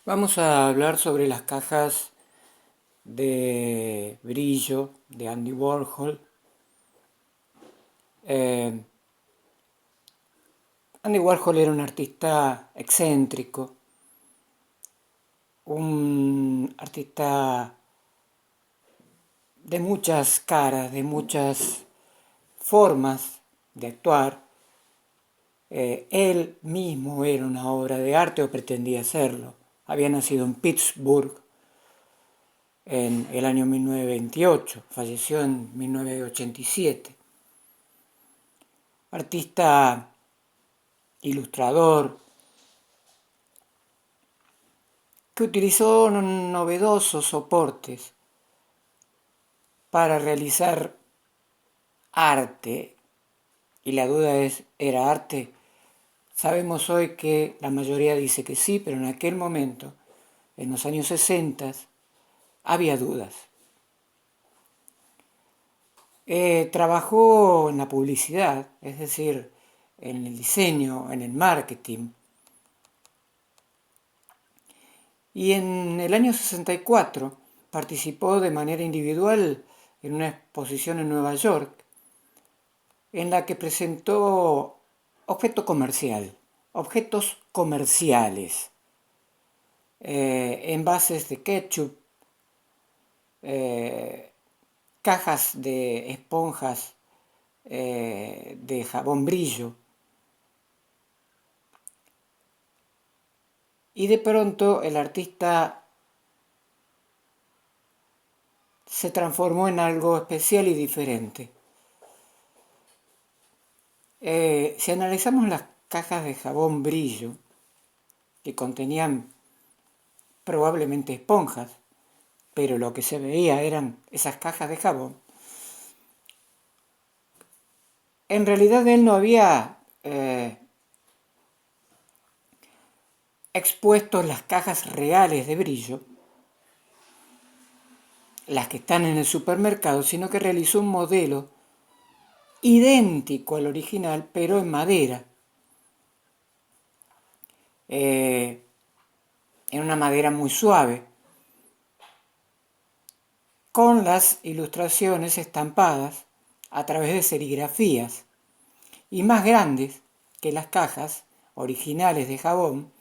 Vamos a hablar sobre las cajas de brillo de Andy Warhol. Eh, Andy Warhol era un artista excéntrico, un artista de muchas caras, de muchas formas de actuar. Él mismo era una obra de arte o pretendía serlo. Había nacido en Pittsburgh en el año 1928, falleció en 1987. Artista ilustrador que utilizó novedosos soportes para realizar arte, y la duda es, ¿era arte? Sabemos hoy que la mayoría dice que sí, pero en aquel momento, en los años 60, había dudas. Trabajó en la publicidad, es decir, en el diseño, en el marketing, y en el año 64 participó de manera individual en una exposición en Nueva York en la que presentó objetos comerciales, envases de ketchup, eh, cajas de esponjas de jabón brillo, y de pronto el artista se transformó en algo especial y diferente. Si analizamos las cajas de jabón brillo, que contenían probablemente esponjas, pero lo que se veía eran esas cajas de jabón, en realidad él no había expuesto las cajas reales de brillo, las que están en el supermercado, sino que realizó un modelo idéntico al original, pero en madera. En una madera muy suave, con las ilustraciones estampadas a través de serigrafías y más grandes que las cajas originales de jabón.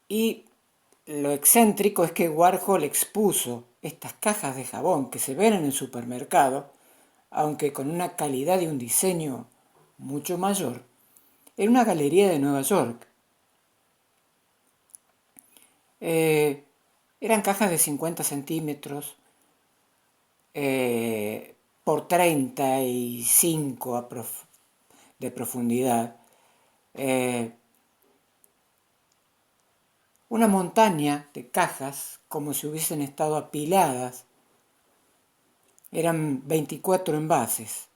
Y lo excéntrico es que Warhol expuso estas cajas de jabón que se ven en el supermercado, aunque con una calidad y un diseño mucho mayor, en una galería de Nueva York. Eran cajas de 50 centímetros por 35 de profundidad. Una montaña de cajas como si hubiesen estado apiladas. Eran 24 envases.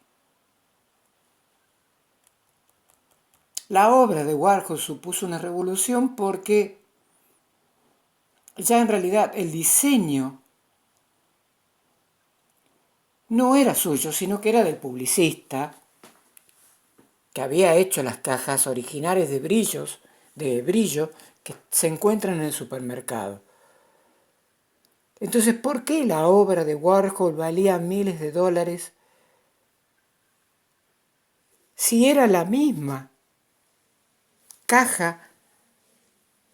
La obra de Warhol supuso una revolución porque ya en realidad el diseño no era suyo, sino que era del publicista que había hecho las cajas originales de brillo, que se encuentran en el supermercado. Entonces, ¿por qué la obra de Warhol valía miles de dólares si era la misma caja?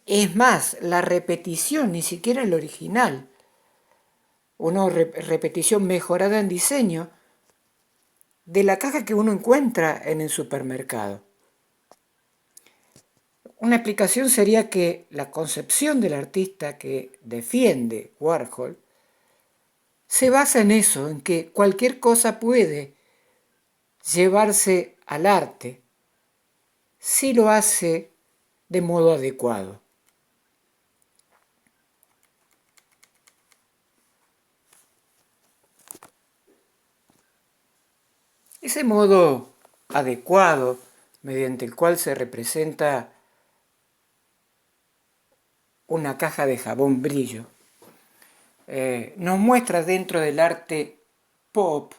Es más, la repetición, ni siquiera el original, una repetición mejorada en diseño de la caja que uno encuentra en el supermercado. Una explicación sería que la concepción del artista que defiende Warhol se basa en eso, en que cualquier cosa puede llevarse al arte si lo hace de modo adecuado. Ese modo adecuado mediante el cual se representa una caja de jabón brillo nos muestra dentro del arte pop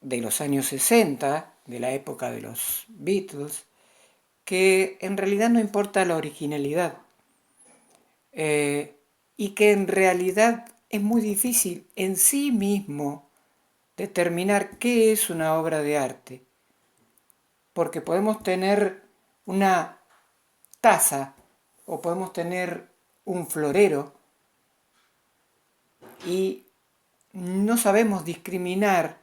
de los años 60, de la época de los Beatles, que en realidad no importa la originalidad y que en realidad es muy difícil en sí mismo determinar qué es una obra de arte, porque podemos tener una taza o podemos tener un florero y no sabemos discriminar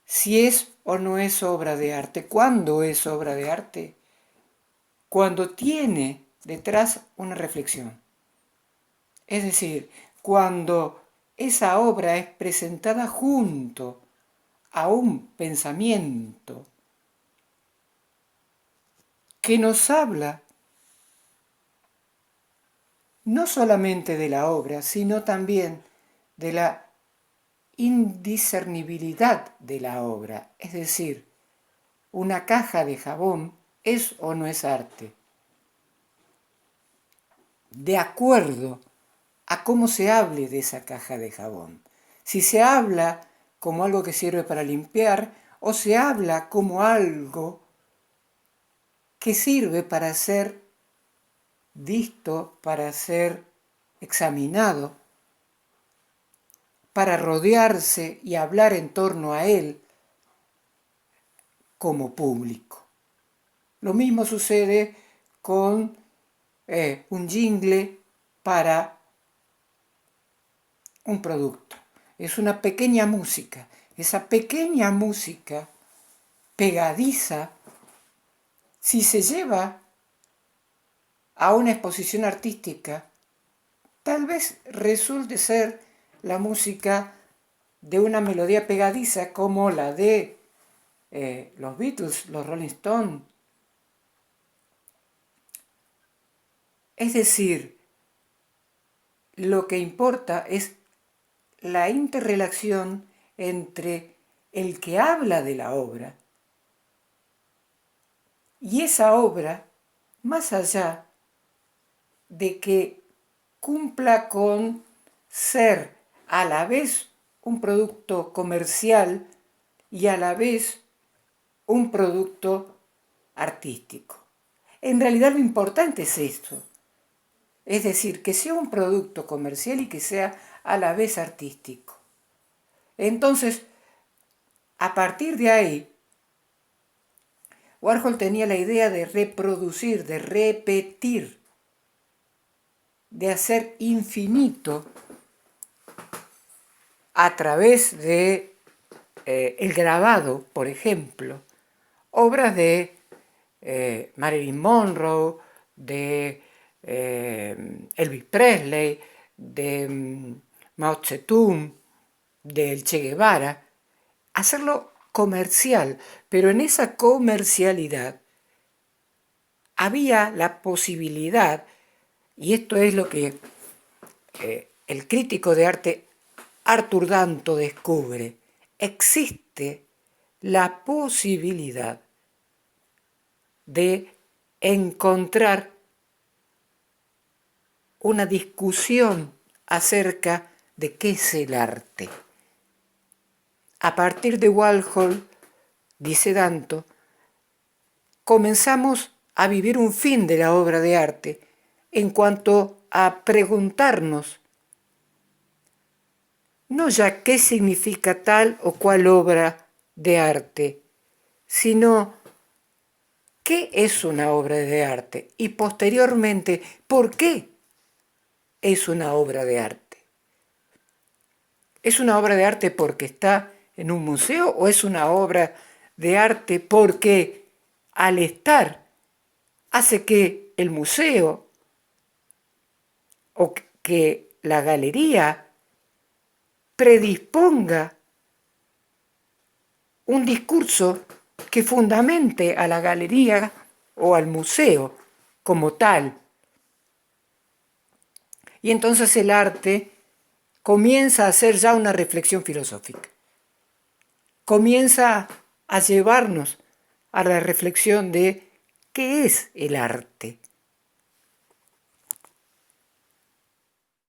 si es o no es obra de arte. ¿Cuándo es obra de arte? Cuando tiene detrás una reflexión. Es decir, cuando esa obra es presentada junto a un pensamiento que nos habla no solamente de la obra, sino también de la indiscernibilidad de la obra. Es decir, una caja de jabón es o no es arte. De acuerdo a cómo se hable de esa caja de jabón. Si se habla como algo que sirve para limpiar o se habla como algo que sirve para ser visto, para ser examinado, para rodearse y hablar en torno a él como público. Lo mismo sucede con un jingle para un producto. Es una pequeña música. Esa pequeña música pegadiza, si se lleva a una exposición artística, tal vez resulte ser la música de una melodía pegadiza como la de los Beatles, los Rolling Stones. Es decir, lo que importa es la interrelación entre el que habla de la obra y esa obra, más allá de que cumpla con ser a la vez un producto comercial y a la vez un producto artístico. En realidad lo importante es esto, es decir, que sea un producto comercial y que sea a la vez artístico. Entonces, a partir de ahí, Warhol tenía la idea de reproducir, de repetir, de hacer infinito a través de el grabado, por ejemplo, obras de Marilyn Monroe, de Elvis Presley, de Mao Zedong, del Che Guevara, hacerlo comercial, pero en esa comercialidad había la posibilidad, y esto es lo que el crítico de arte Arthur Danto descubre, existe la posibilidad de encontrar una discusión acerca de qué es el arte. A partir de Warhol, dice Danto, comenzamos a vivir un fin de la obra de arte en cuanto a preguntarnos no ya qué significa tal o cual obra de arte, sino qué es una obra de arte y posteriormente por qué es una obra de arte. ¿Es una obra de arte porque está en un museo o es una obra de arte porque al estar hace que el museo o que la galería predisponga un discurso que fundamente a la galería o al museo como tal? Y entonces el arte comienza a ser ya una reflexión filosófica. Comienza a llevarnos a la reflexión de qué es el arte.